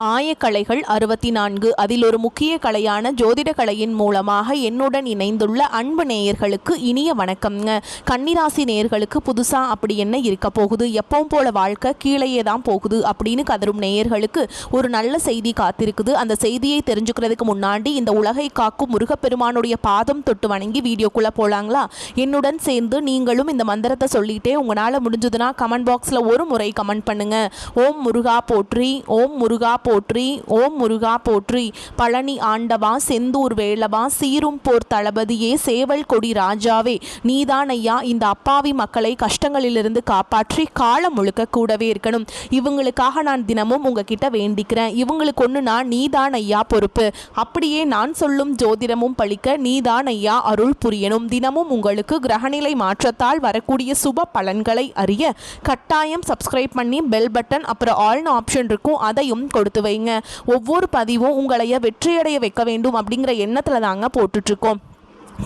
ஆயக்கலைகள் 64 அதில் ஒரு முக்கிய கலையான ஜோதிட கலையின் மூலமாக என்னுடன் இணைந்துள்ள அன்பு நேயர்களுக்கு இனிய வணக்கம்ங்க. கன்னிராசி நேயர்களுக்கு புதுசா அப்படி என்ன இருக்க போகுது, எப்பவும் போல வாழ்க்கை கீழேயே தான் போகுது அப்படின்னு கதரும் நேயர்களுக்கு ஒரு நல்ல செய்தி காத்திருக்குது. அந்த செய்தியை தெரிஞ்சுக்கிறதுக்கு முன்னாடி இந்த உலகை காக்கும் முருகப்பெருமானுடைய பாதம் தொட்டு வணங்கி வீடியோக்குள்ள போலாங்களா? என்னுடன் சேர்ந்து நீங்களும் இந்த மந்திரத்தை சொல்லிட்டே உங்களால் முடிஞ்சதுன்னா கமெண்ட் பாக்ஸில் ஒரு முறை கமெண்ட் பண்ணுங்க. ஓம் முருகா போற்றி, ஓம் முருகா போற்றி, ஓம் முருகா போற்றி. பழனி ஆண்டவா, செந்தூர் வேலவா, சீரும் போர் தளபதியே, சேவல் கொடி ராஜாவே, நீதான் ஐயா இந்த அப்பாவி மக்களை கஷ்டங்களிலிருந்து காப்பாற்றி காலம் முழுக்க கூடவே இருக்கணும். இவங்களுக்காக நான் தினமும் உங்ககிட்ட வேண்டிக்கிறேன். இவங்களுக்கு ஒன்றுனா நீதான் ஐயா பொறுப்பு. அப்படியே நான் சொல்லும் ஜோதிடமும் பழிக்க நீதான் ஐயா அருள் புரியணும். தினமும் உங்களுக்கு கிரகநிலை மாற்றத்தால் வரக்கூடிய சுப பலன்களை அறிய கட்டாயம் சப்ஸ்கிரைப் பண்ணி பெல் பட்டன் அப்புறம் ஆல்னு ஆப்ஷன் இருக்கும், அதையும் கொடுத்து வைங்க. ஒவ்வொரு பதிவும் உங்களைய வெற்றியடைய வைக்க வேண்டும் அப்படிங்கிற எண்ணத்துல தாங்க போட்டுட்ருக்கோம்.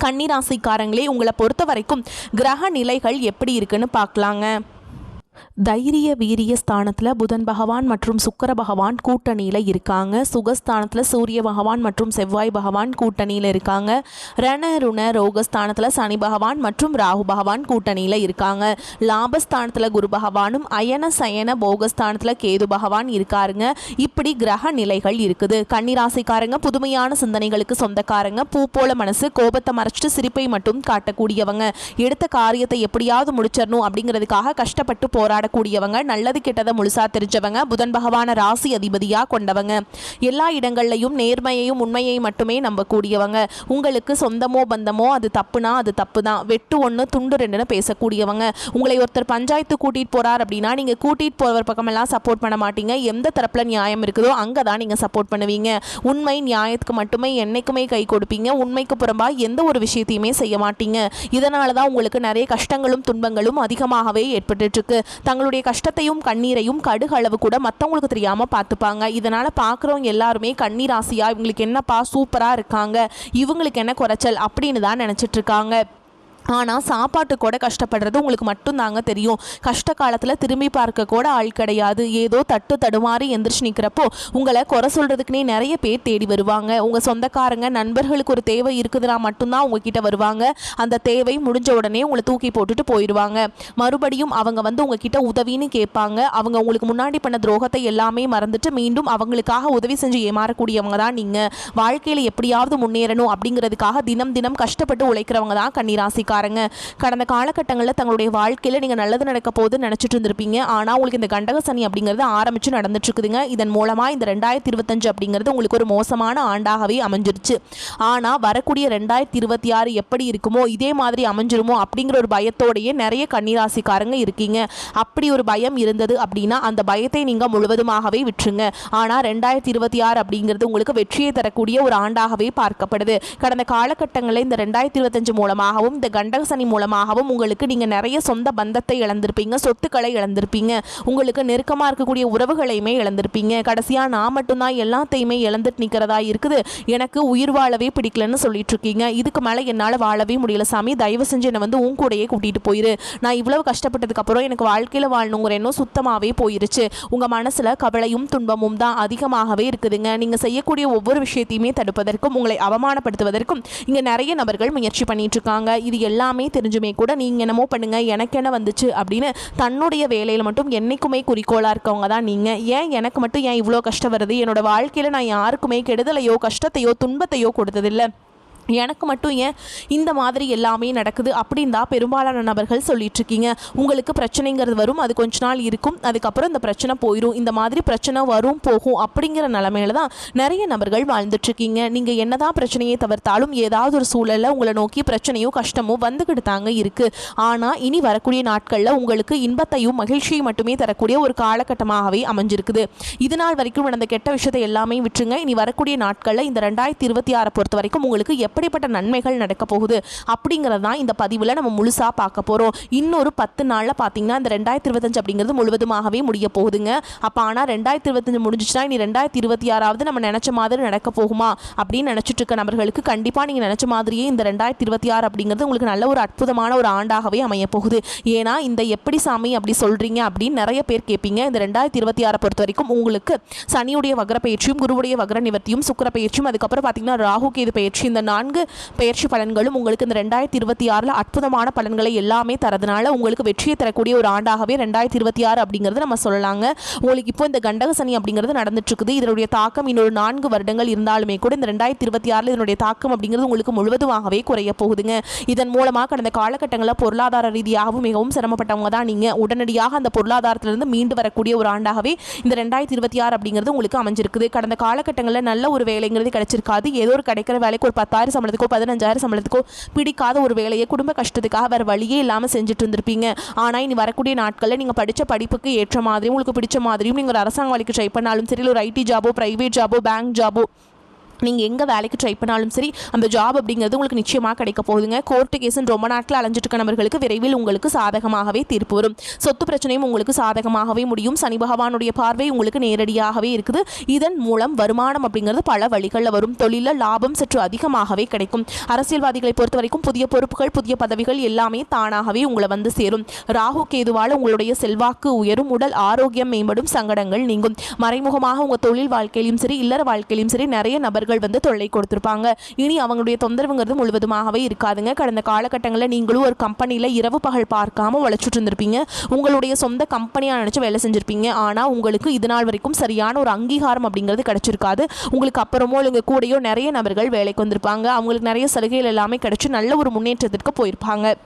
கன்னிராசிக்காரங்களே, உங்களை பொறுத்த வரைக்கும் கிரக நிலைகள் எப்படி இருக்குன்னு பார்க்கலாங்க. தைரிய வீரிய ஸ்தானத்தில் புதன் பகவான் மற்றும் சுக்கிர பகவான் கூட்டணியில் இருக்காங்க. சுகஸ்தானத்தில் சூரிய பகவான் மற்றும் செவ்வாய் பகவான் கூட்டணியில் இருக்காங்க. ரண ருண ரோகஸ்தானத்தில் சனி பகவான் மற்றும் ராகு பகவான் கூட்டணியில் இருக்காங்க. லாபஸ்தானத்தில் குரு பகவானும் அயன சயன போகஸ்தானத்தில் கேது பகவான் இருக்காருங்க. இப்படி கிரக நிலைகள் இருக்குது. கன்னிராசிக்காரங்க புதுமையான சிந்தனைகளுக்கு சொந்தக்காரங்க. பூ போல மனசு, கோபத்தை மறைச்சிட்டு சிரிப்பை மட்டும் காட்டக்கூடியவங்க. எடுத்த காரியத்தை எப்படியாவது முடிச்சிடணும் அப்படிங்கிறதுக்காக கஷ்டப்பட்டு போராடக்கூடியவங்க. நல்லது கெட்டதை முழுசா தெரிஞ்சவங்க. புதன் பகவான ராசி அதிபதியா கொண்டவங்க. எல்லா இடங்கள்லையும் நேர்மையையும் உண்மையை மட்டுமே நம்பக்கூடியவங்க. உங்களுக்கு சொந்தமோ பந்தமோ அது தப்புனா அது தப்பு தான், வெட்டு ஒன்று துண்டு ரெண்டுன்னு பேசக்கூடியவங்க. உங்களை ஒருத்தர் பஞ்சாயத்து கூட்டிட்டு போறார் அப்படின்னா நீங்க கூட்டிட்டு போறவர் பக்கமெல்லாம் சப்போர்ட் பண்ண மாட்டீங்க. எந்த தரப்புல நியாயம் இருக்குதோ அங்கே தான் நீங்க சப்போர்ட் பண்ணுவீங்க. உண்மை நியாயத்துக்கு மட்டுமே என்னைக்குமே கை கொடுப்பீங்க. உண்மைக்கு புறம்பா எந்த ஒரு விஷயத்தையுமே செய்ய மாட்டீங்க. இதனால தான் உங்களுக்கு நிறைய கஷ்டங்களும் துன்பங்களும் அதிகமாகவே ஏற்பட்டு இருக்கு. தங்களுடைய கஷ்டத்தையும் கண்ணீரையும் கடுகு அளவு கூட மற்றவங்களுக்கு தெரியாம பார்த்துப்பாங்க. இதனால பார்க்குறவங்க எல்லாருமே கன்னிராசியா இவங்களுக்கு என்னப்பா சூப்பரா இருக்காங்க, இவங்களுக்கு என்ன குறைச்சல் அப்படின்னு தான் நினைச்சிட்டு இருக்காங்க. ஆனால் சாப்பாட்டு கூட கஷ்டப்படுறது உங்களுக்கு மட்டும்தாங்க தெரியும். கஷ்ட காலத்தில் திரும்பி பார்க்க கூட ஆள் கிடையாது. ஏதோ தட்டு தடுமாறி எந்திரிச்சு நிற்கிறப்போ உங்களை குறை சொல்கிறதுக்குனே நிறைய பேர் தேடி வருவாங்க. உங்கள் சொந்தக்காரங்க நண்பர்களுக்கு ஒரு தேவை இருக்குதுன்னா மட்டும்தான் உங்ககிட்ட வருவாங்க. அந்த தேவை முடிஞ்ச உடனே உங்களை தூக்கி போட்டுட்டு போயிடுவாங்க. மறுபடியும் அவங்க வந்து உங்ககிட்ட உதவின்னு கேட்பாங்க. அவங்க உங்களுக்கு முன்னாடி பண்ண துரோகத்தை எல்லாமே மறந்துட்டு மீண்டும் அவங்களுக்காக உதவி செஞ்சு ஏமாறக்கூடியவங்க தான் நீங்கள். வாழ்க்கையில் எப்படியாவது முன்னேறணும் அப்படிங்கிறதுக்காக தினம் தினம் கஷ்டப்பட்டு உழைக்கிறவங்க தான் கன்னிராசிக்காரங்க. கடந்த காலகட்டங்களில் தங்களுடைய வாழ்க்கையில் நீங்கள் நல்லது நடக்க போது நினச்சிட்டு இருந்திருப்பீங்க. ஆனால் உங்களுக்கு இந்த கண்டக சனி அப்படிங்கிறது ஆரம்பித்து நடந்துட்டு இருக்குதுங்க. இதன் மூலமாக இந்த 2025 அப்படிங்கிறது உங்களுக்கு ஒரு மோசமான ஆண்டாகவே அமைஞ்சிருச்சு. ஆனால் வரக்கூடிய 2026 எப்படி இருக்குமோ இதே மாதிரி அமைஞ்சிருமோ அப்படிங்கிற ஒரு பயத்தோடையே நிறைய கன்னிராசிக்காரங்க இருக்கீங்க. அப்படி ஒரு பயம் இருந்தது அப்படின்னா அந்த பயத்தை நீங்கள் முழுவதுமாகவே விட்டுருங்க. ஆனால் 2026 அப்படிங்கிறது உங்களுக்கு வெற்றியை தரக்கூடிய ஒரு ஆண்டாகவே பார்க்கப்படுது. கடந்த காலகட்டங்களில் இந்த 2025 மூலமாகவும் இந்த கண்டக சனி மூலமாகவும் உங்களுக்கு நீங்க நிறைய சொந்த பந்தத்தை இழந்திருப்பீங்க, சொத்துக்களை இழந்திருப்பீங்க, உங்களுக்கு நெருக்கமா இருக்கக்கூடிய உறவுகளையுமே இழந்திருப்பீங்க. கடைசியா நான் மட்டும்தான் எல்லாத்தையுமே இழந்துட்டு நிற்கிறதா இருக்குது, எனக்கு உயிர் வாழவே பிடிக்கலன்னு சொல்லிட்டு இருக்கீங்க. இதுக்கு மேலே என்னால் வாழவே முடியல சாமி, தயவு செஞ்சு என்னை வந்து உன் கூடையே கூட்டிட்டு போயிரு. நான் இவ்வளவு கஷ்டப்பட்டதுக்கு அப்புறம் எனக்கு வாழ்க்கையில் வாழணுங்கிற எண்ணம் சுத்தமாகவே போயிருச்சு. உங்க மனசுல கவலையும் துன்பமும் தான் அதிகமாகவே இருக்குதுங்க. நீங்க செய்யக்கூடிய ஒவ்வொரு விஷயத்தையுமே தடுப்பதற்கும் உங்களை அவமானப்படுத்துவதற்கும் இங்க நிறைய நபர்கள் முயற்சி பண்ணிட்டு இருக்காங்க. இது எல்லாமே தெரிஞ்சுமே கூட நீங்கள் என்னமோ பண்ணுங்க எனக்கு என்ன வந்துச்சு அப்படின்னு தன்னுடைய வேலையில் மட்டும் என்னைக்குமே குறிக்கோளாக இருக்கவங்க தான் நீங்கள். ஏன் எனக்கு மட்டும் ஏன் இவ்வளோ கஷ்டம் வருது, என்னோட வாழ்க்கையில் நான் யாருக்குமே கெடுதலையோ கஷ்டத்தையோ துன்பத்தையோ கொடுத்ததில்லை, எனக்கு மட்டும் ஏன் இந்த மாதிரி எல்லாமே நடக்குது அப்படின்னு தான் பெரும்பாலான நபர்கள் சொல்லிட்டு இருக்கீங்க. உங்களுக்கு பிரச்சனைங்கிறது வரும், அது கொஞ்ச நாள் இருக்கும், அதுக்கப்புறம் இந்த பிரச்சனை போயிடும். இந்த மாதிரி பிரச்சனை வரும் போகும் அப்படிங்கிற நிலைமையில தான் நிறைய நபர்கள் வாழ்ந்துட்டு இருக்கீங்க. நீங்க என்னதான் பிரச்சனையை தவிர்த்தாலும் ஏதாவது ஒரு சூழல்ல உங்களை நோக்கி பிரச்சனையோ கஷ்டமோ வந்துக்கிட்டு தாங்க இருக்கு. ஆனா இனி வரக்கூடிய நாட்கள்ல உங்களுக்கு இன்பத்தையும் மகிழ்ச்சியை மட்டுமே தரக்கூடிய ஒரு காலகட்டமாகவே அமைஞ்சிருக்குது. இதனால் வரைக்கும் நடந்த கெட்ட விஷயத்தை எல்லாமே விட்டுருங்க. இனி வரக்கூடிய நாட்கள்ல இந்த 2026 பொறுத்த வரைக்கும் உங்களுக்கு எப்படிப்பட்ட நன்மைகள் நடக்க போகுது அப்படிங்கிறது தான் இந்த பதிவில் நம்ம முழுசாக பார்க்க போகிறோம். இன்னொரு 10 நாளில் பார்த்தீங்கன்னா இந்த 2025 அப்படிங்கிறது முழுவதுமாகவே முடிய போகுதுங்க. அப்போ ஆனால் 2025 முடிஞ்சிச்சுன்னா இனி 2026 நம்ம நினச்ச மாதிரி நடக்க போகுமா அப்படின்னு நினச்சிட்டு இருக்க நபர்களுக்கு கண்டிப்பாக நீங்கள் நினச்ச மாதிரியே இந்த 2026 அப்படிங்கிறது உங்களுக்கு நல்ல ஒரு அற்புதமான ஒரு ஆண்டாகவே அமைய போகுது. ஏன்னா இந்த எப்படி சாமி அப்படி சொல்கிறீங்க அப்படின்னு நிறைய பேர் கேட்பீங்க. இந்த 2026 பொறுத்த வரைக்கும் உங்களுக்கு சனியுடைய வக்ர பயிற்சியும், குருவுடைய வக்ர நிவர்த்தியும், சுக்கிர பயிற்சியும், அதுக்கப்புறம் பார்த்தீங்கன்னா ராகு கேது பயிற்சி, இந்த 4 பயிற்சி பலன்களும் உங்களுக்கு இந்த 2026 அற்புதமான பலன்களை எல்லாமே தரதுனால உங்களுக்கு வெற்றியை தரக்கூடிய ஒரு ஆண்டாகவே 2026 அப்படிங்கிறது நம்ம சொல்லலாங்க. உங்களுக்கு இப்போ இந்த கண்டக சனி அப்படிங்கிறது நடந்துட்டு இருக்குது. இதனுடைய தாக்கம் இன்னொரு 4 வருடங்கள் இருந்தாலுமே கூட இந்த 2026 இதனுடைய தாக்கம் அப்படிங்கிறது உங்களுக்கு முழுவதுமாகவே குறைய போகுதுங்க. இதன் மூலமாக கடந்த காலகட்டங்களில் பொருளாதார ரீதியாகவும் மிகவும் சிரமப்பட்டவங்க தான் நீங்கள். உடனடியாக அந்த பொருளாதாரத்திலிருந்து மீண்டு வரக்கூடிய ஒரு ஆண்டாகவே இந்த 2026 அப்படிங்கிறது உங்களுக்கு அமைஞ்சிருக்குது. கடந்த காலகட்டங்களில் நல்ல ஒரு வேலைங்கிறது கிடைச்சிருக்காது. ஏதோ ஒரு கிடைக்கிற வேலைக்கு ஒரு 10,000 சம்பளத்துக்கோ 15,000 சம்பளத்துக்கோ பிடிக்காத ஒரு வேலையை குடும்ப கஷ்டத்துக்காக வேறு வழியே இல்லாமல் செஞ்சுட்டு இருந்திருப்பீங்க. ஆனால் இனி வரக்கூடிய நாட்களில் நீங்கள் படித்த படிப்புக்கு ஏற்ற மாதிரியும் உங்களுக்கு பிடிச்ச மாதிரியும் நீங்கள் ஒரு அரசாங்க வேலைக்கு ட்ரை பண்ணாலும் சரி, ஒரு ஐடி ஜாபோ, பிரைவேட் ஜாபோ, பேங்க் ஜாபோ, நீங்கள் எங்கே வேலைக்கு ட்ரை பண்ணாலும் சரி அந்த ஜாப் அப்படிங்கிறது உங்களுக்கு நிச்சயமாக கிடைக்க போகுதுங்க. கோர்ட்டு கேஸுன்னு ரொம்ப நாட்கள் அலைஞ்சிட்டு இருக்க நபர்களுக்கு விரைவில் உங்களுக்கு சாதகமாகவே தீர்ப்பு வரும். சொத்து பிரச்சனையும் உங்களுக்கு சாதகமாகவே முடியும். சனி பகவானுடைய பார்வை உங்களுக்கு நேரடியாகவே இருக்குது. இதன் மூலம் வருமானம் அப்படிங்கிறது பல வழிகளில் வரும். தொழிலில் லாபம் சற்று அதிகமாகவே கிடைக்கும். அரசியல்வாதிகளை பொறுத்த வரைக்கும் புதிய பொறுப்புகள், புதிய பதவிகள் எல்லாமே தானாகவே உங்களை வந்து சேரும். ராகு கேதுவால் உங்களுடைய செல்வாக்கு உயரும். உடல் ஆரோக்கியம் மேம்படும். சங்கடங்கள் நீங்கும். மறைமுகமாக உங்கள் தொழில் வாழ்க்கையிலும் சரி, இல்லற வாழ்க்கையிலும் சரி நிறைய நபர்கள் வந்து தொல்லை கொடுத்திருப்பாங்க. இனி அவங்களுடைய தொந்தரவுங்கிறது முழுவதுமாகவே இருக்காதுங்க. கடந்த காலகட்டங்களில் நீங்களும் ஒரு கம்பெனியில் இரவு பகல் பார்க்காம உழைச்சிட்டு இருந்திருப்பீங்க. உங்களுடைய சொந்த கம்பெனியாக நினச்சி வேலை செஞ்சுருப்பீங்க. ஆனால் உங்களுக்கு இது நாள் வரைக்கும் சரியான ஒரு அங்கீகாரம் அப்படிங்கிறது கிடைச்சிருக்காது. உங்களுக்கு அப்புறமோ இல்லை கூடயோ நிறைய நபர்கள் வேலைக்கு வந்திருப்பாங்க. அவங்களுக்கு நிறைய சலுகைகள் எல்லாமே கிடைச்சி நல்ல ஒரு முன்னேற்றத்திற்கு போயிருப்பாங்க.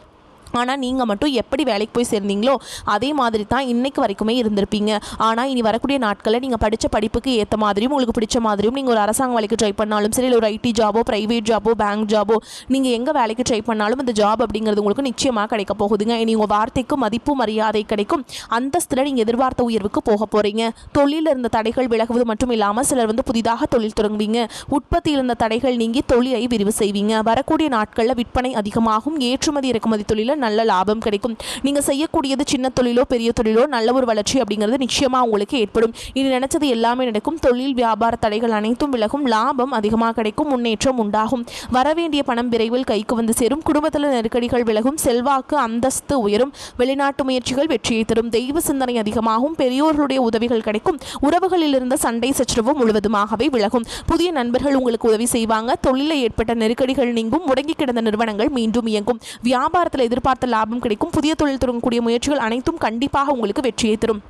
ஆனால் நீங்கள் மட்டும் எப்படி வேலைக்கு போய் சேர்ந்தீங்களோ அதே மாதிரி தான் இன்றைக்கு வரைக்குமே இருந்திருப்பீங்க. ஆனால் இனி வரக்கூடிய நாட்களில் நீங்கள் படித்த படிப்புக்கு ஏற்ற மாதிரியும் உங்களுக்கு பிடிச்ச மாதிரியும் நீங்கள் ஒரு அரசாங்க வேலைக்கு ட்ரை பண்ணாலும் சரி, இல்லை ஒரு ஐடி ஜாபோ, பிரைவேட் ஜாபோ, பேங்க் ஜாபோ, நீங்கள் எங்கே வேலைக்கு ட்ரை பண்ணாலும் அந்த ஜாப் அப்படிங்கிறது உங்களுக்கு நிச்சயமாக கிடைக்க போகுதுங்க. இனி உங்கள் வார்த்தைக்கு மதிப்பு மரியாதை கிடைக்கும். அந்தஸ்தில் நீங்கள் எதிர்பார்த்த உயர்வுக்கு போக போகிறீங்க. தொழிலில் இருந்த தடைகள் விலகுவது மட்டும் இல்லாமல் சிலர் வந்து புதிதாக தொழில் தொடங்குவீங்க. உற்பத்தியில் இருந்த தடைகள் நீங்கி தொழிலை விரிவு செய்வீங்க. வரக்கூடிய நாட்களில் விற்பனை அதிகமாகும். ஏற்றுமதி இறக்குமதி தொழிலில் நல்ல லாபம் கிடைக்கும். நீங்க செய்யக்கூடியது சின்ன தொழிலோ பெரிய தொழிலோ நல்ல ஒரு வளர்ச்சி அப்படிங்கிறது நிச்சயமா உங்களுக்கு ஏற்படும். இனி நினைச்சது எல்லாமே நடக்கும். தொழில் வியாபார தடைகள் அனைத்தும் விலகும். லாபம் அதிகமாக கிடைக்கும். முன்னேற்றம் உண்டாகும். வரவேண்டிய பணம் விரைவில் கைக்கு வந்து சேரும். குடும்பத்தில் நெருக்கடிகள் விலகும். செல்வாக்கு அந்தஸ்து உயரும். வெளிநாட்டு முயற்சிகள் வெற்றியை தரும். தெய்வ சிந்தனை அதிகமாகும். பெரியோர்களுடைய உதவிகள் கிடைக்கும். உறவுகளில் இருந்த சண்டை சச்சரவு முழுவதுமாகவே விலகும். புதிய நண்பர்கள் உங்களுக்கு உதவி செய்வாங்க. தொழிலில் ஏற்பட்ட நெருக்கடிகள் நீங்கும். முடங்கி கிடந்த நிறுவனங்கள் மீண்டும் இயங்கும். வியாபாரத்தில் எதிர்பார்த்த லாபம் கிடைக்கும். புதிய தொழில் தொடங்கக்கூடிய முயற்சிகள் அனைத்தும் கண்டிப்பாக உங்களுக்கு வெற்றியை தரும்.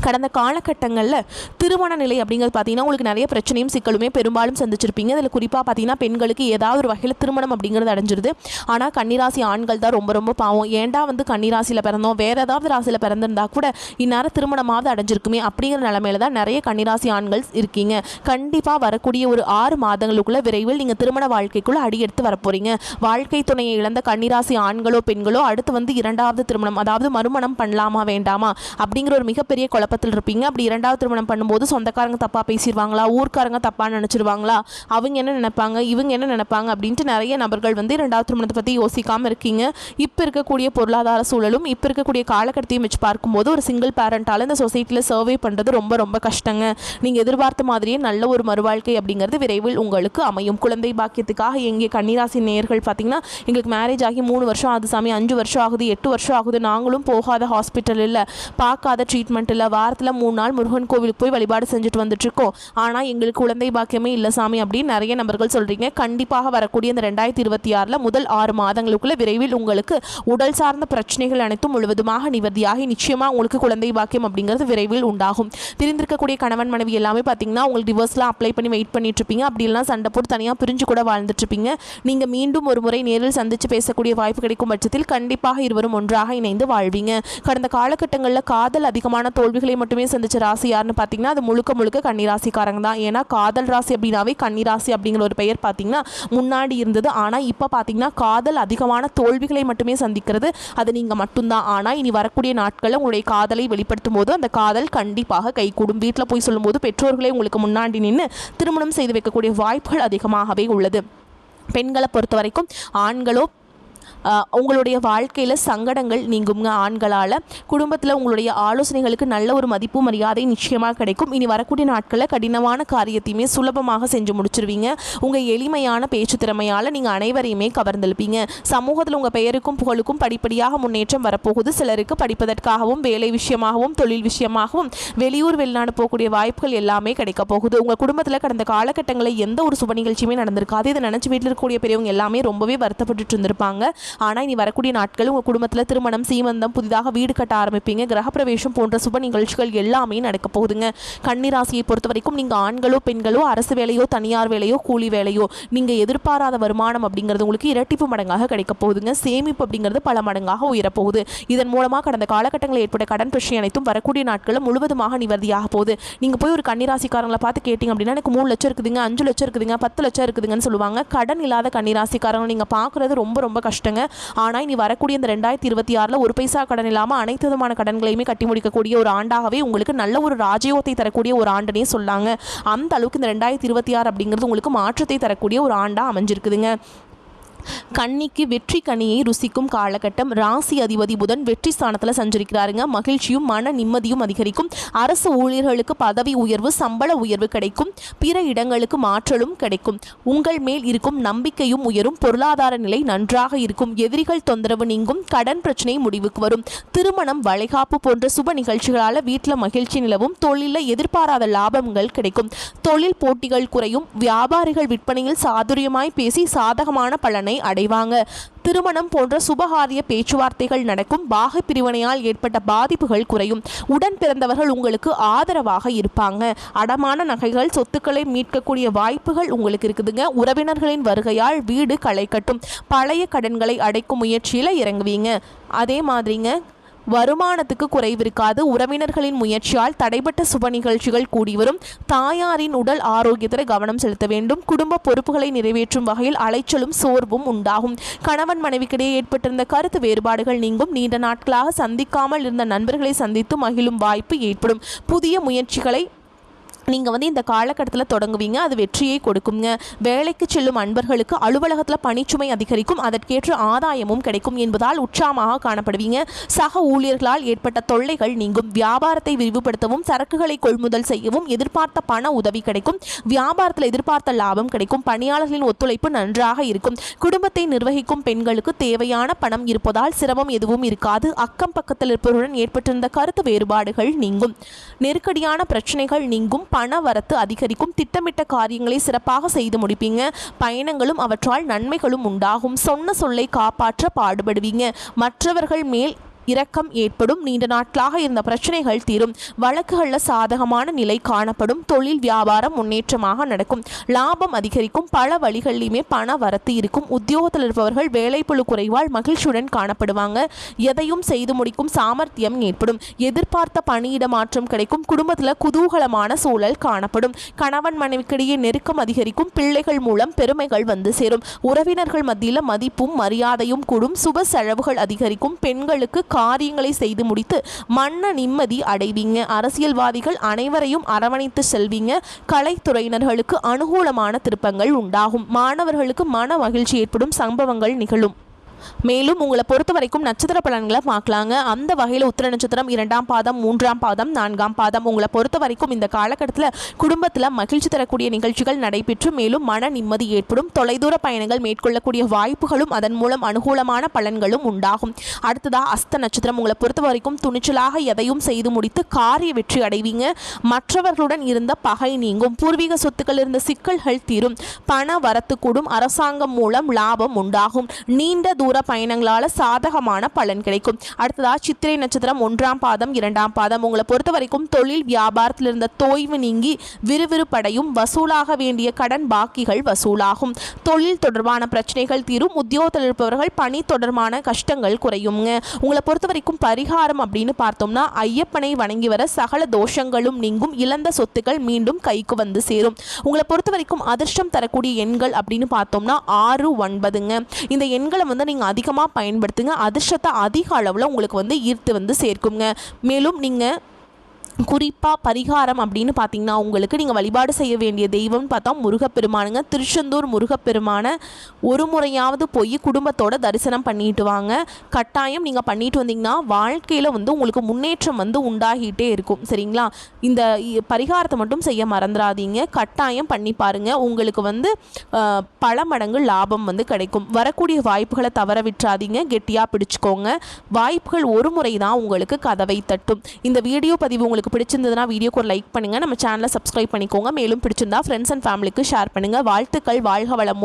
கடந்த காலகட்டங்களில் திருமண நிலை அப்படிங்கிறது பார்த்தீங்கன்னா உங்களுக்கு நிறைய பிரச்சனையும் சிக்கலுமே பெரும்பாலும் சந்திச்சிருப்பீங்க. அதில் குறிப்பாக பார்த்தீங்கன்னா பெண்களுக்கு ஏதாவது ஒரு வகையில் திருமணம் அப்படிங்கிறது அடைஞ்சிருது. ஆனால் கன்னிராசி ஆண்கள் தான் ரொம்ப ரொம்ப பாவம். ஏண்டா வந்து கன்னிராசியில் பிறந்தோம், வேறு ஏதாவது ராசியில் பிறந்திருந்தா கூட இந்நேரம் திருமணமாவது அடைஞ்சிருக்குமே அப்படிங்கிற நிலமையில தான் நிறைய கன்னிராசி ஆண்கள் இருக்கீங்க. கண்டிப்பாக வரக்கூடிய ஒரு 6 மாதங்களுக்குள்ள விரைவில் நீங்கள் திருமண வாழ்க்கைக்குள்ளே அடியெடுத்து வரப்போறீங்க. வாழ்க்கை துணையை இழந்த கன்னிராசி ஆண்களோ பெண்களோ அடுத்து வந்து 2வது திருமணம், அதாவது மறுமணம் பண்ணலாமா வேண்டாமா அப்படிங்கிற ஒரு மிகப்பெரிய குழப்பத்தில் இருப்பீங்க. அப்படி 2வது திருமணம் பண்ணும்போது சொந்தக்காரங்க தப்பாக பேசிடுவாங்களா, ஊர்க்காரங்க தப்பாக நினச்சிருவாங்களா, அவங்க என்ன நினைப்பாங்க, இவங்க என்ன நினைப்பாங்க அப்படின்ட்டு நிறைய நபர்கள் வந்து 2வது திருமணத்தை பற்றி யோசிக்காமல் இருக்கீங்க. இப்போ இருக்கக்கூடிய பொருளாதார சூழலும் இப்போ இருக்கக்கூடிய காலகட்டத்தையும் வச்சு பார்க்கும்போது ஒரு சிங்கிள் பேரண்டால் இந்த சொசைட்டியில் சர்வே பண்ணுறது ரொம்ப ரொம்ப கஷ்டங்க. நீங்கள் எதிர்பார்த்த மாதிரியே நல்ல ஒரு மறுவாழ்க்கை அப்படிங்கிறது விரைவில் உங்களுக்கு அமையும். குழந்தை பாக்கியத்துக்காக எங்கே கன்னிராசி நேயர்கள் பார்த்தீங்கன்னா எங்களுக்கு மேரேஜ் ஆகி 3 வருஷம் ஆகுது சாமி, 5 வருஷம் ஆகுது, 8 வருஷம் ஆகுது, நாங்களும் போகாத ஹாஸ்பிட்டல் இல்லை, பார்க்காத ட்ரீட்மெண்ட் இல்லை, வாரத்தில் 3 நாள் முருகன் கோவிலுக்கு போய் வழிபாடு செஞ்சுட்டு வந்துட்டுருக்கோம், ஆனால் எங்களுக்கு குழந்தை பாக்கியமே இல்லை சாமி அப்படின்னு நிறைய நபர்கள் சொல்கிறீங்க. கண்டிப்பாக வரக்கூடிய இந்த 2026 முதல் 6 மாதங்களுக்குள்ள விரைவில் உங்களுக்கு உடல் சார்ந்த பிரச்சனைகள் அனைத்தும் முழுவதுமாக நிவர்த்தியாகி நிச்சயமாக உங்களுக்கு குழந்தை பாக்கியம் அப்படிங்கிறது விரைவில் உண்டாகும். பிரிந்திருக்கக்கூடிய கணவன் மனைவி எல்லாமே பார்த்தீங்கன்னா உங்களுக்கு டிவோர்ஸ்லாம் அப்ளை பண்ணி வெயிட் பண்ணிட்டு இருப்பீங்க. அப்படிலாம் சண்டை போட்டு தனியாக பிரிஞ்சு கூட வாழ்ந்துட்டு இருப்பீங்க. நீங்கள் மீண்டும் ஒரு முறை நேரில் சந்தித்து பேசக்கூடிய வாய்ப்பு கிடைக்கும் பட்சத்தில் கண்டிப்பாக இருவரும் ஒன்றாக இணைந்து வாழ்வீங்க. கடந்த காலகட்டங்களில் காதல் அதிகமான தோல்விகளை மட்டுமே சந்திச்ச ராசி யாருன்னு பார்த்தீங்கன்னா அது முழுக்க முழுக்க கன்னிராசிக்காரங்க தான். ஏன்னா காதல் ராசி அப்படின்னாவே கன்னிராசி அப்படிங்கிற ஒரு பெயர் பார்த்தீங்கன்னா முன்னாடி இருந்தது. ஆனால் இப்போ பார்த்தீங்கன்னா காதல் அதிகமான தோல்விகளை மட்டுமே சந்திக்கிறது அது நீங்கள் மட்டும்தான். ஆனால் இனி வரக்கூடிய நாட்களில் உங்களுடைய காதலை வெளிப்படுத்தும் போது அந்த காதல் கண்டிப்பாக கைகூடும். வீட்டில் போய் சொல்லும்போது பெற்றோர்களே உங்களுக்கு முன்னாடி நின்று திருமணம் செய்து வைக்கக்கூடிய வாய்ப்புகள் அதிகமாகவே உள்ளது. பெண்களை பொறுத்த வரைக்கும் ஆண்களோ உங்களுடைய வாழ்க்கையில் சங்கடங்கள் நீங்குங்க. ஆண்களால் குடும்பத்தில் உங்களுடைய ஆலோசனைகளுக்கு நல்ல ஒரு மதிப்பு மரியாதை நிச்சயமாக கிடைக்கும். இனி வரக்கூடிய நாட்களில் கடினமான காரியத்தையுமே சுலபமாக செஞ்சு முடிச்சிருவீங்க. உங்கள் எளிமையான பேச்சு திறமையால் நீங்கள் அனைவரையுமே கவர்ந்தெழுப்பீங்க. சமூகத்தில் உங்கள் பெயருக்கும் புகழுக்கும் படிப்படியாக முன்னேற்றம் வரப்போகுது. சிலருக்கு படிப்பதற்காகவும் வேலை விஷயமாகவும் தொழில் விஷயமாகவும் வெளியூர் வெளிநாடு போகக்கூடிய வாய்ப்புகள் எல்லாமே கிடைக்க போகுது. உங்கள் குடும்பத்தில் கடந்த காலகட்டங்களில் எந்த ஒரு சுப நிகழ்ச்சியுமே நடந்திருக்காது. இதை நினச்சி வீட்டில் இருக்கக்கூடிய பெரியவங்க எல்லாமே ரொம்பவே வருத்தப்பட்டு இருந்திருப்பாங்க. ஆனால் இனி வரக்கூடிய நாட்கள் உங்கள் குடும்பத்தில் திருமணம், சீமந்தம், புதிதாக வீடு கட்ட ஆரம்பிப்பீங்க. கிரகப்பிரவேசம் போன்ற சுப நிகழ்ச்சிகள் எல்லாமே நடக்க போகுதுங்க. கன்னிராசியை பொறுத்த வரைக்கும் நீங்கள் ஆண்களோ பெண்களோ அரசு வேலையோ தனியார் வேலையோ கூலி வேலையோ நீங்கள் எதிர்பாராத வருமானம் அப்படிங்கிறது உங்களுக்கு இரட்டிப்பு மடங்காக கிடைக்க போகுதுங்க. சேமிப்பு அப்படிங்கிறது பல மடங்காக உயரப்போகுது. இதன் மூலமாக கடந்த காலகட்டங்களில் ஏற்பட்ட கடன் பிரச்சனை அனைத்தும் வரக்கூடிய நாட்களில் முழுவதுமாக நிவர்த்தியாக போகுது. நீங்கள் போய் ஒரு கன்னிராசிக்காரங்களை பார்த்து கேட்டிங்க அப்படின்னா எனக்கு 3 லட்சம் இருக்குதுங்க, 5 லட்சம் இருக்குதுங்க, 10 லட்சம் இருக்குதுங்கன்னு சொல்லுவாங்க. கடன் இல்லாத கன்னிராசிக்காரங்களை நீங்கள் பார்க்குறது ரொம்ப ரொம்ப கஷ்டங்க. ஆனால் இனி வரக்கூடிய இந்த 2026 ஒரு பைசா கடன் இல்லாமல் அனைத்து விதமான கடன்களையுமே கட்டி முடிக்கக்கூடிய ஒரு ஆண்டாகவே உங்களுக்கு நல்ல ஒரு ராஜயோகத்தை தரக்கூடிய ஒரு ஆண்டுனே சொல்லாங்க. அந்த அளவுக்கு இந்த 2026 அப்படிங்கிறது உங்களுக்கு மாற்றத்தை தரக்கூடிய ஒரு ஆண்டாக அமைஞ்சிருக்குதுங்க. கன்னிக்கு வெற்றி கனியை ருசிக்கும் காலகட்டம். ராசி அதிபதி புதன் வெற்றி ஸ்தானத்தில் சஞ்சரிக்கிறாருங்க. மகிழ்ச்சியும் மன நிம்மதியும் அதிகரிக்கும். அரசு ஊழியர்களுக்கு பதவி உயர்வு, சம்பள உயர்வு கிடைக்கும். பிற இடங்களுக்கு மாற்றலும் கிடைக்கும். உங்கள் மேல் இருக்கும் நம்பிக்கையும் உயரும். பொருளாதார நிலை நன்றாக இருக்கும். எதிரிகள் தொந்தரவு நீங்கும். கடன் பிரச்சனை முடிவுக்கு வரும். திருமணம், வளைகாப்பு போன்ற சுப நிகழ்ச்சிகளால் வீட்டில் மகிழ்ச்சி நிலவும். தொழிலில் எதிர்பாராத லாபங்கள் கிடைக்கும். தொழில் போட்டிகள் குறையும். வியாபாரிகள் விற்பனையில் சாதுரியமாய் பேசி சாதகமான பலனை அடைவாங்க. திருமணம் போன்ற சுபகாரிய பேச்சுவார்த்தைகள் நடக்கும். பாக பிரிவினையால் ஏற்பட்ட பாதிப்புகள் குறையும். உடன் பிறந்தவர்கள் உங்களுக்கு ஆதரவாக இருப்பாங்க. அடமான நகைகள், சொத்துக்களை மீட்கக்கூடிய வாய்ப்புகள் உங்களுக்கு இருக்குதுங்க. உறவினர்களின் வருகையால் வீடு களை கட்டும். பழைய கடன்களை அடைக்கும் முயற்சியில் இறங்குவீங்க. அதே மாதிரிங்க வருமானத்துக்கு குறைவிருக்காது. உறவினர்களின் முயற்சியால் தடைப்பட்ட சுப நிகழ்ச்சிகள் கூடி வரும். தாயாரின் உடல் ஆரோக்கியத்தில் கவனம் செலுத்த வேண்டும். குடும்ப பொறுப்புகளை நிறைவேற்றும் வகையில் அலைச்சலும் சோர்வும் உண்டாகும். கணவன் மனைவிக்கிடையே ஏற்பட்டிருந்த கருத்து வேறுபாடுகள் நீங்கும். நீண்ட நாட்களாக சந்திக்காமல் இருந்த நண்பர்களை சந்தித்து மகிழும் வாய்ப்பு ஏற்படும். புதிய முயற்சிகளை நீங்கள் இந்த காலகட்டத்தில் தொடங்குவீங்க. அது வெற்றியை கொடுக்குங்க. வேலைக்கு செல்லும் அன்பர்களுக்கு அலுவலகத்தில் பணிச்சுமை அதிகரிக்கும். அதற்கேற்ற ஆதாயமும் கிடைக்கும் என்பதால் உற்சாகமாக காணப்படுவீங்க. சக ஊழியர்களால் ஏற்பட்ட தொல்லைகள் நீங்கும். வியாபாரத்தை விரிவுபடுத்தவும் சரக்குகளை கொள்முதல் செய்யவும் எதிர்பார்த்த பண உதவி கிடைக்கும். வியாபாரத்தில் எதிர்பார்த்த லாபம் கிடைக்கும். பணியாளர்களின் ஒத்துழைப்பு நன்றாக இருக்கும். குடும்பத்தை நிர்வகிக்கும் பெண்களுக்கு தேவையான பணம் இருப்பதால் சிரமம் எதுவும் இருக்காது. அக்கம் பக்கத்தில் இருப்பவருடன் ஏற்பட்டிருந்த கருத்து வேறுபாடுகள் நீங்கும். நெருக்கடியான பிரச்சனைகள் நீங்கும். பண வரத்து அதிகரிக்கும். திட்டமிட்ட காரியங்களை சிறப்பாக செய்து முடிப்பீங்க. பயணங்களும் அவற்றால் நன்மைகளும் உண்டாகும். சொன்ன சொல்லை காப்பாற்ற பாடுபடுவீங்க. மற்றவர்கள் மேல் இரக்கம் ஏற்படும். நீண்ட நாட்களாக இருந்த பிரச்சனைகள் தீரும். வழக்குகளில் சாதகமான நிலை காணப்படும். தொழில் வியாபாரம் முன்னேற்றமாக நடக்கும். லாபம் அதிகரிக்கும். பல வழிகளிலுமே பண வரத்து இருக்கும். உத்தியோகத்தில் இருப்பவர்கள் வேலைப்பளு குறைவால் மகிழ்ச்சியுடன் காணப்படுவாங்க. எதையும் செய்து முடிக்கும் சாமர்த்தியம் ஏற்படும். எதிர்பார்த்த பணியிட மாற்றம் கிடைக்கும். குடும்பத்தில் குதூகலமான சூழல் காணப்படும். கணவன் மனைவிக்கிடையே நெருக்கம் அதிகரிக்கும். பிள்ளைகள் மூலம் பெருமைகள் வந்து சேரும். உறவினர்கள் மத்தியில் மதிப்பும் மரியாதையும் கூடும். சுப செலவுகள் அதிகரிக்கும். பெண்களுக்கு காரியங்களை செய்து முடித்து மன நிம்மதி அடைவீங்க. அரசியல்வாதிகள் அனைவரையும் அரவணைத்து செல்வீங்க. கலைத்துறையினர்களுக்கு அனுகூலமான திருப்பங்கள் உண்டாகும். மாணவர்களுக்கு மன மகிழ்ச்சி ஏற்படும் சம்பவங்கள் நிகழும். மேலும் உங்களை பொறுத்த வரைக்கும் நட்சத்திர பலன்களை பார்க்கலாங்க. அந்த வகையில் உத்திர நட்சத்திரம் 2ஆம் பாதம், 3ஆம் பாதம், 4ஆம் பாதம் உங்களை பொறுத்த வரைக்கும் இந்த காலகட்டத்தில் குடும்பத்தில் மகிழ்ச்சி தரக்கூடிய நிகழ்ச்சிகள் நடைபெற்று மேலும் மன நிம்மதி ஏற்படும். தொலைதூர பயணங்கள் மேற்கொள்ளக்கூடிய வாய்ப்புகளும் அதன் மூலம் அனுகூலமான பலன்களும் உண்டாகும். அடுத்ததாக அஸ்த நட்சத்திரம் உங்களை பொறுத்த வரைக்கும் துணிச்சலாக எதையும் செய்து முடித்து காரிய வெற்றி அடைவீங்க. மற்றவர்களுடன் இருந்த பகை நீங்கும். பூர்வீக சொத்துக்கள் இருந்த சிக்கல்கள் தீரும். பண வரத்து கூடும். அரசாங்கம் மூலம் லாபம் உண்டாகும். நீண்ட தூர பயணங்களால சாதகமான பலன் கிடைக்கும். அடுத்ததா சித்திரை நட்சத்திரம் 1ஆம் பாதம், 2ஆம் பாதம் உங்களை பொறுத்த வரைக்கும் தொழில் வியாபாரத்தில் இருந்த தோய்வு நீங்கி விறுவிறுப்படையும். வசூலாக வேண்டிய கடன் பாக்கிகள் வசூலாகும். தொழில் தொடர்பான பிரச்சனைகள் தீரும். உத்தியோகத்தில் இருப்பவர்கள் பணி தொடர்பான கஷ்டங்கள் குறையுங்க. உங்களை பொறுத்த வரைக்கும் பரிகாரம் அப்படின்னு பார்த்தோம்னா ஐயப்பனை வணங்கி வர சகல தோஷங்களும் நீங்கும். இழந்த சொத்துக்கள் மீண்டும் கைக்கு வந்து சேரும். உங்களை பொறுத்த வரைக்கும் அதிர்ஷ்டம் தரக்கூடிய எண்கள் அப்படின்னு பார்த்தோம்னா 6, 9ங்க. இந்த எண்களை நீங்கள் அதிகமாக பயன்படுத்துங்க. அதிர்ஷ்டத்தை அதிக அளவில் உங்களுக்கு ஈர்த்து சேர்க்குங்க. மேலும் நீங்கள் குறிப்பாக பரிகாரம் அப்படின்னு பார்த்தீங்கன்னா உங்களுக்கு நீங்கள் வழிபாடு செய்ய வேண்டிய தெய்வம்னு பார்த்தா முருகப்பெருமானுங்க. திருச்செந்தூர் முருகப்பெருமானை ஒரு முறையாவது போய் குடும்பத்தோட தரிசனம் பண்ணிட்டு வாங்க. கட்டாயம் நீங்கள் பண்ணிட்டு வந்தீங்கன்னா வாழ்க்கையில் வந்து உங்களுக்கு முன்னேற்றம் வந்து உண்டாகிட்டே இருக்கும். சரிங்களா? இந்த பரிகாரத்தை மட்டும் செய்ய மறந்துடாதீங்க. கட்டாயம் பண்ணி பாருங்கள். உங்களுக்கு வந்து பல மடங்கு லாபம் வந்து கிடைக்கும். வரக்கூடிய வாய்ப்புகளை தவற விட்டுறாதீங்க. கெட்டியாக பிடிச்சிக்கோங்க. வாய்ப்புகள் ஒரு முறை தான் உங்களுக்கு கதவை தட்டும். இந்த வீடியோ பதிவு உங்களுக்கு பிடிச்சிருந்ததுன்னா வீடியோக்கு ஒரு லைக் பண்ணுங்கள். நம்ம சேனலை சப்ஸ்கிரைப் பண்ணிக்கோங்க. மேலும் பிடிச்சிருந்தா ஃப்ரெண்ட்ஸ் அண்ட் ஃபேமிலிக்கு ஷேர் பண்ணுங்கள். வாழ்த்துக்கள். வாழ்க வளமுடன்.